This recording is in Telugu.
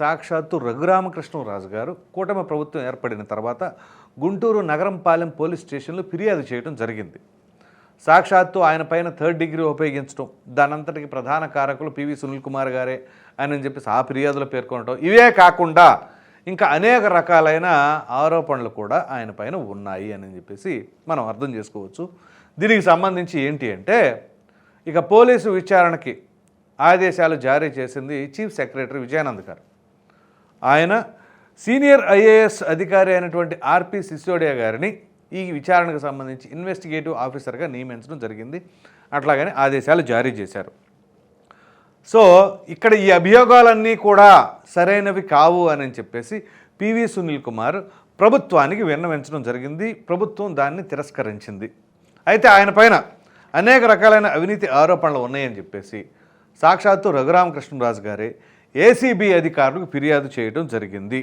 సాక్షాత్తు రఘురామకృష్ణరాజు గారు కూటమి ప్రభుత్వం ఏర్పడిన తర్వాత గుంటూరు నగరంపాలెం పోలీస్ స్టేషన్లో ఫిర్యాదు చేయడం జరిగింది. సాక్షాత్తు ఆయన పైన థర్డ్ డిగ్రీ ఉపయోగించడం, దానంతటికి ప్రధాన కారకులు పివి సునీల్ కుమార్ గారే అని చెప్పేసి ఆ ఫిర్యాదులో పేర్కొనడం, ఇవే కాకుండా ఇంకా అనేక రకాలైన ఆరోపణలు కూడా ఆయన పైన ఉన్నాయి అని చెప్పేసి మనం అర్థం చేసుకోవచ్చు. దీనికి సంబంధించి ఏంటి అంటే, ఇక పోలీసు విచారణకి ఆదేశాలు జారీ చేసింది చీఫ్ సెక్రటరీ విజయానంద్ గారు. ఆయన సీనియర్ ఐఏఎస్ అధికారి అయినటువంటి ఆర్పి సిసోడియా గారిని ఈ విచారణకు సంబంధించి ఇన్వెస్టిగేటివ్ ఆఫీసర్గా నియమించడం జరిగింది. అట్లాగని ఆదేశాలు జారీ చేశారు. సో ఇక్కడ ఈ అభియోగాలన్నీ కూడా సరైనవి కావు అని చెప్పేసి పివి సునీల్ కుమార్ ప్రభుత్వానికి విన్నవించడం జరిగింది. ప్రభుత్వం దాన్ని తిరస్కరించింది. అయితే ఆయన పైన అనేక రకాలైన అవినీతి ఆరోపణలు ఉన్నాయని చెప్పేసి సాక్షాత్తు రఘురామకృష్ణరాజు గారే ఏసీబీ అధికారులకు ఫిర్యాదు చేయడం జరిగింది.